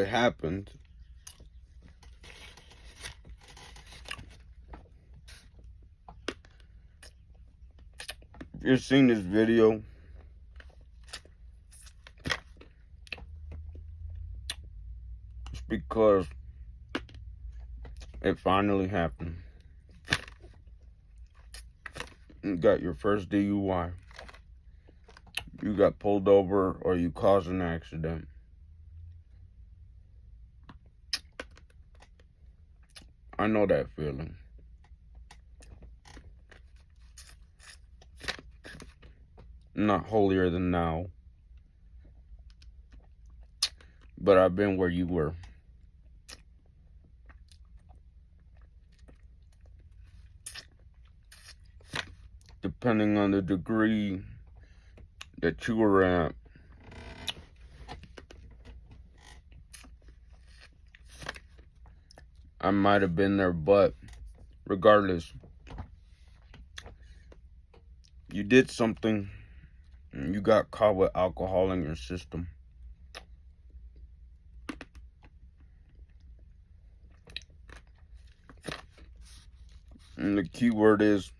happened, if you're seeing this video, it's because it finally happened. You got your first DUI. You got pulled over or you caused an accident. I know that feeling. I'm not holier than thou, but I've been where you were. Depending on the degree that you were at, I might have been there, but regardless, you did something and you got caught with alcohol in your system. And the key word is,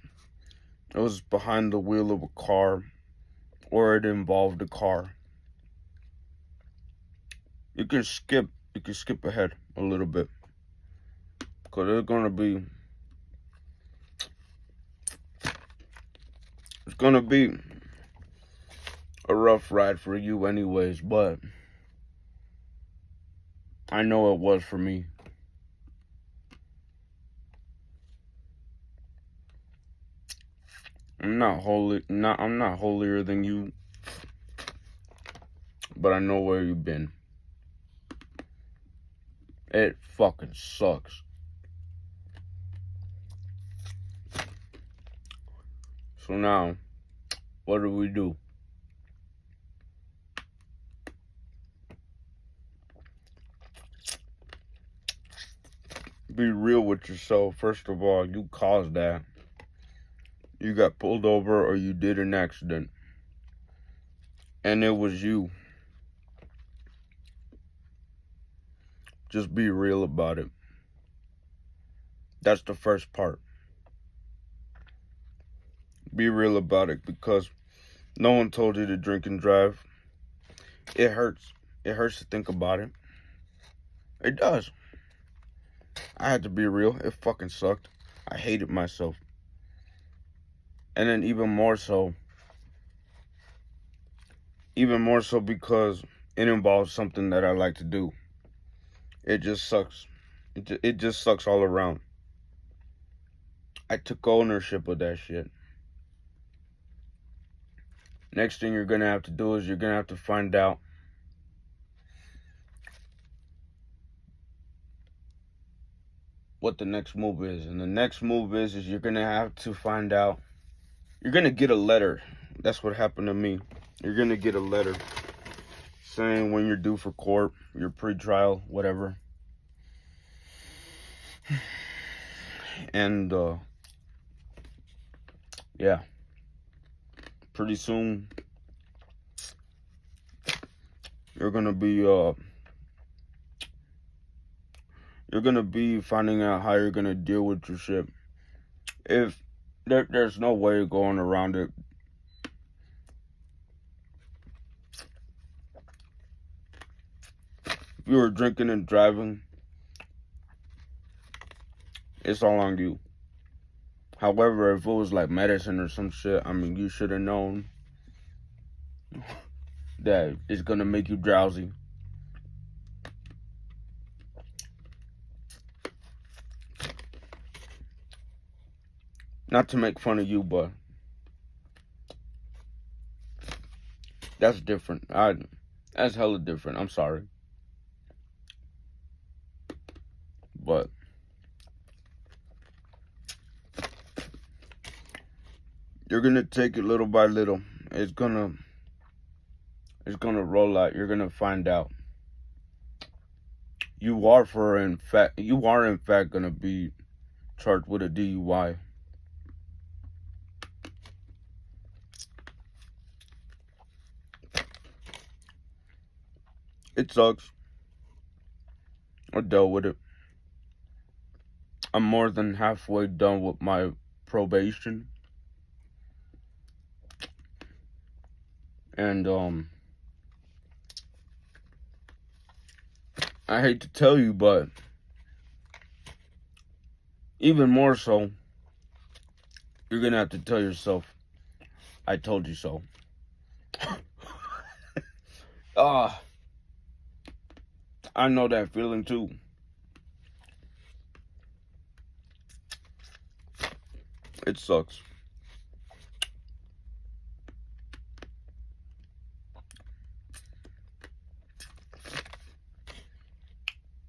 it was behind the wheel of a car, or it involved a car. You can skip ahead a little bit, because it's gonna be a rough ride for you anyways, but I know it was for me. I'm not holier than you, but I know where you've been. It fucking sucks. So now, what do? Be real with yourself. First of all, you caused that. You got pulled over or you did an accident. And it was you. Just be real about it. That's the first part. Be real about it, because no one told you to drink and drive. It hurts. It hurts to think about it. It does. I had to be real. It fucking sucked. I hated myself. And then even more so because it involves something that I like to do. It just sucks. It just sucks all around. I took ownership of that shit. Next thing you're gonna have to do is you're gonna have to find out what the next move is. And the next move is you're gonna have to find out. You're gonna get a letter. That's what happened to me. You're gonna get a letter saying when you're due for court, your pre-trial, whatever. And yeah, pretty soon you're gonna be finding out how you're gonna deal with your shit. If there's no way of going around it. If you were drinking and driving, it's all on you. However, if it was like medicine or some shit, I mean, you should have known that it's gonna make you drowsy. Not to make fun of you, but that's different. That's hella different. I'm sorry. But you're gonna take it little by little. It's gonna roll out. You're gonna find out. You are in fact gonna be charged with a DUI. It sucks. I dealt with it. I'm more than halfway done with my probation. And I hate to tell you, but even more so, you're gonna have to tell yourself, I told you so. Ah, I know that feeling too. It sucks.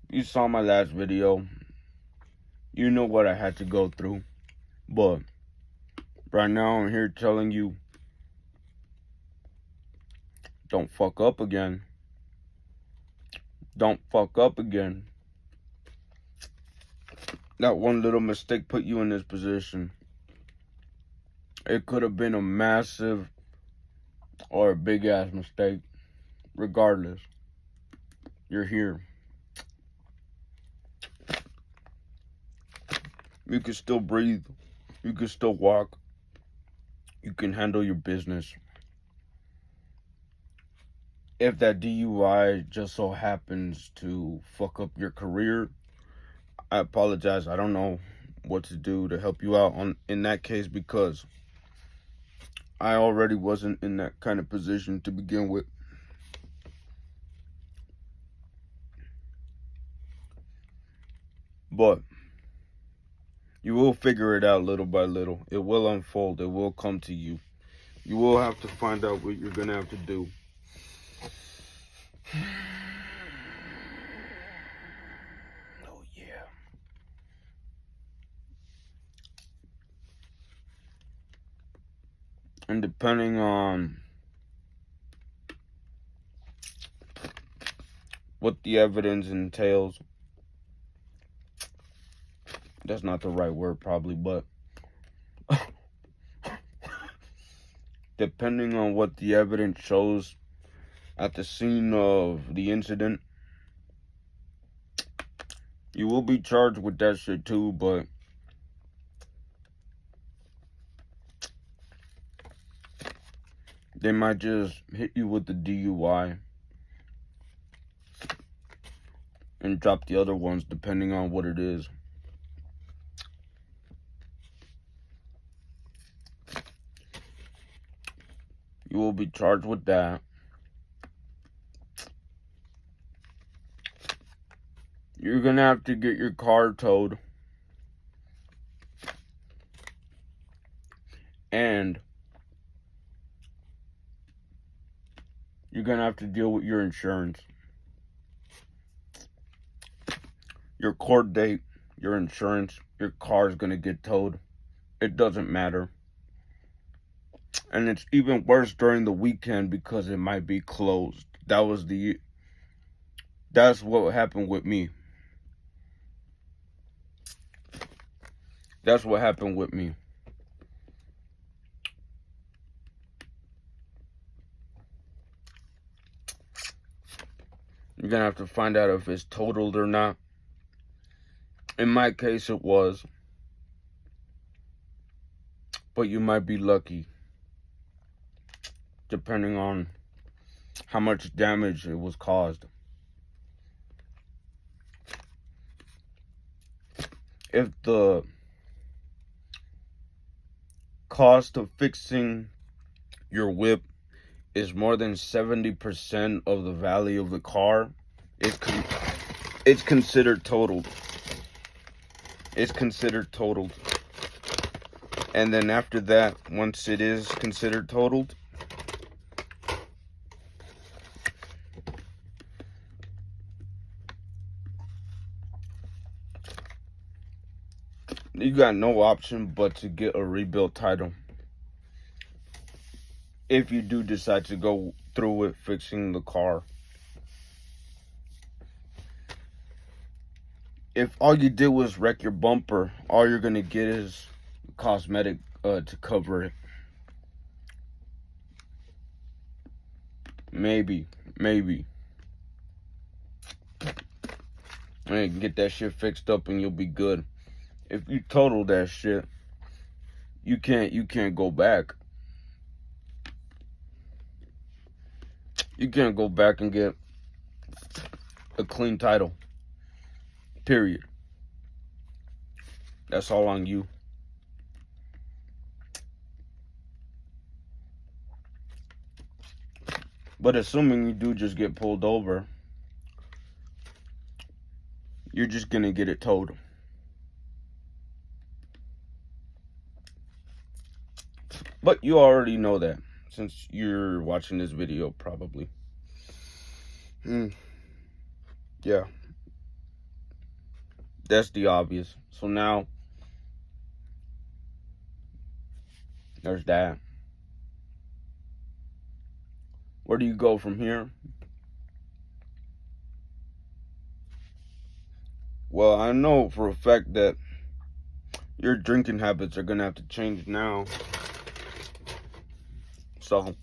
You saw my last video. You know what I had to go through. But right now I'm here telling you, don't fuck up again. Don't fuck up again. That one little mistake put you in this position. It could have been a massive or a big ass mistake. Regardless, you're here. You can still breathe. You can still walk. You can handle your business. If that DUI just so happens to fuck up your career, I apologize. I don't know what to do to help you out in that case, because I already wasn't in that kind of position to begin with. But you will figure it out little by little. It will unfold. It will come to you. You will have to find out what you're gonna have to do. Oh yeah. And depending on what the evidence entails, that's not the right word probably, but depending on what the evidence shows at the scene of the incident, you will be charged with that shit too, but they might just hit you with the DUI and drop the other ones depending on what it is. You will be charged with that. You're gonna have to get your car towed. And you're gonna have to deal with your insurance. Your court date, your insurance, your car is gonna get towed. It doesn't matter. And it's even worse during the weekend because it might be closed. That's what happened with me. That's what happened with me. You're gonna have to find out if it's totaled or not. In my case, it was. But you might be lucky, depending on how much damage it was caused. If the cost of fixing your whip is more than 70% of the value of the car, it's considered totaled. It's considered totaled. And then after that, once it is considered totaled, you got no option but to get a rebuilt title. If you do decide to go through with fixing the car. If all you did was wreck your bumper, all you're gonna get is cosmetic to cover it. Maybe. and get that shit fixed up and you'll be good. If you total that shit, you can't go back. You can't go back and get a clean title. Period. That's all on you. But assuming you do just get pulled over, you're just gonna get it towed. But you already know that, since you're watching this video, probably. Yeah. That's the obvious. So now, there's that. Where do you go from here? Well, I know for a fact that your drinking habits are gonna have to change now. So,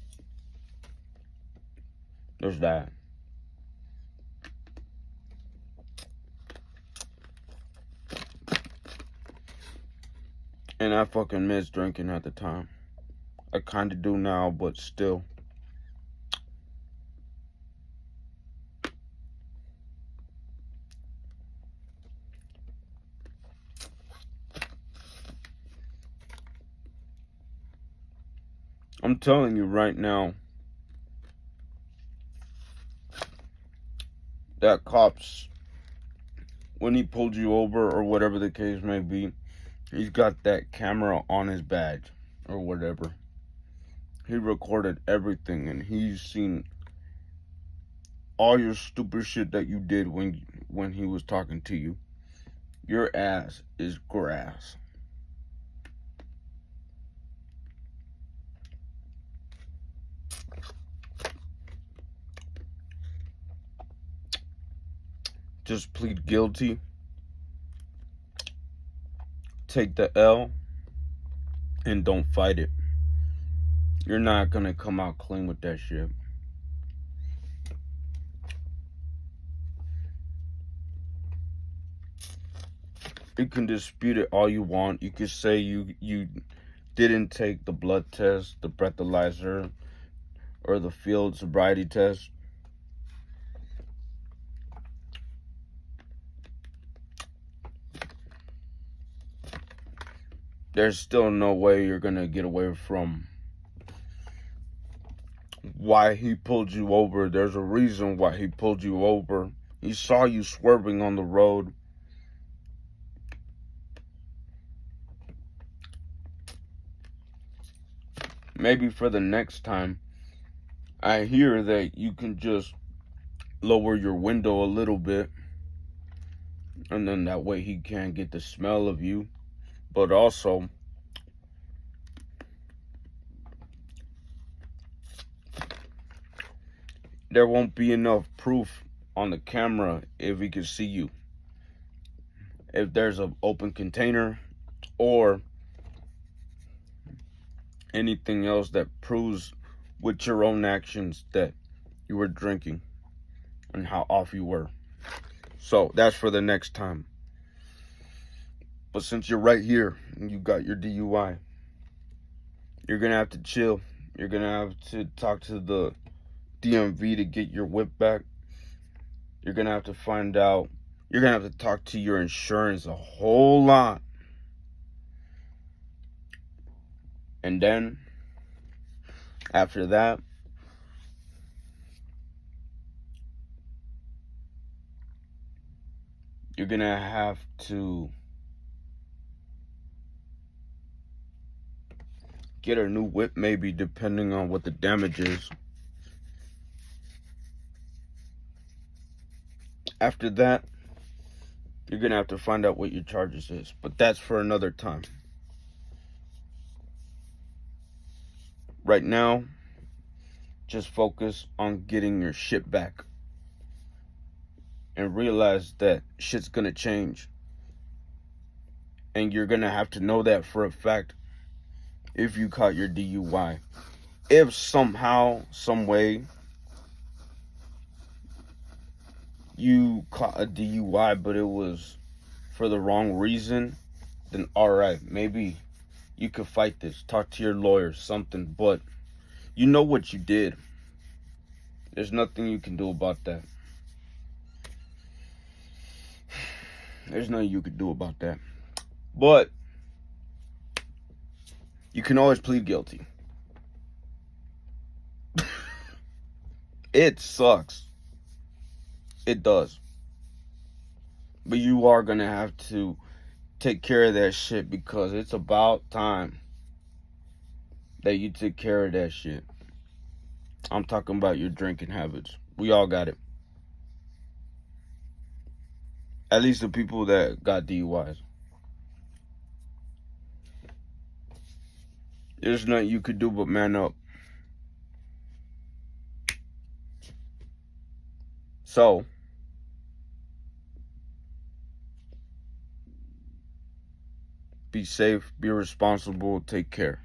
there's that. And I fucking miss drinking at the time. I kinda do now, but still. I'm telling you right now, that cops, when he pulled you over or whatever the case may be, he's got that camera on his badge or whatever. He recorded everything and he's seen all your stupid shit that you did when he was talking to you. Your ass is grass. Just plead guilty. Take the L and don't fight it. You're not gonna come out clean with that shit. You can dispute it all you want. You can say you didn't take the blood test, the breathalyzer, or the field sobriety test. There's still no way you're gonna get away from why he pulled you over. There's a reason why he pulled you over. He saw you swerving on the road. Maybe for the next time, I hear that you can just lower your window a little bit, and then that way he can't get the smell of you. But also, there won't be enough proof on the camera if he can see you. If there's an open container or anything else that proves with your own actions that you were drinking and how off you were. So that's for the next time. But since you're right here and you got your DUI, you're gonna have to chill. You're gonna have to talk to the DMV to get your whip back. You're gonna have to find out. You're gonna have to talk to your insurance a whole lot. And then, after that, you're gonna have to get a new whip, maybe, depending on what the damage is. After that, you're gonna have to find out what your charges is. But that's for another time. Right now, just focus on getting your shit back. And realize that shit's gonna change. And you're gonna have to know that for a fact if you caught your DUI. If somehow, some way, you caught a DUI, but it was for the wrong reason, then alright, maybe you could fight this. Talk to your lawyer, something, but you know what you did. There's nothing you can do about that. There's nothing you could do about that. But you can always plead guilty. It sucks. It does. But you are going to have to take care of that shit, because it's about time that you took care of that shit. I'm talking about your drinking habits. We all got it. At least the people that got DUIs. There's nothing you could do but man up. So, be safe, be responsible, take care.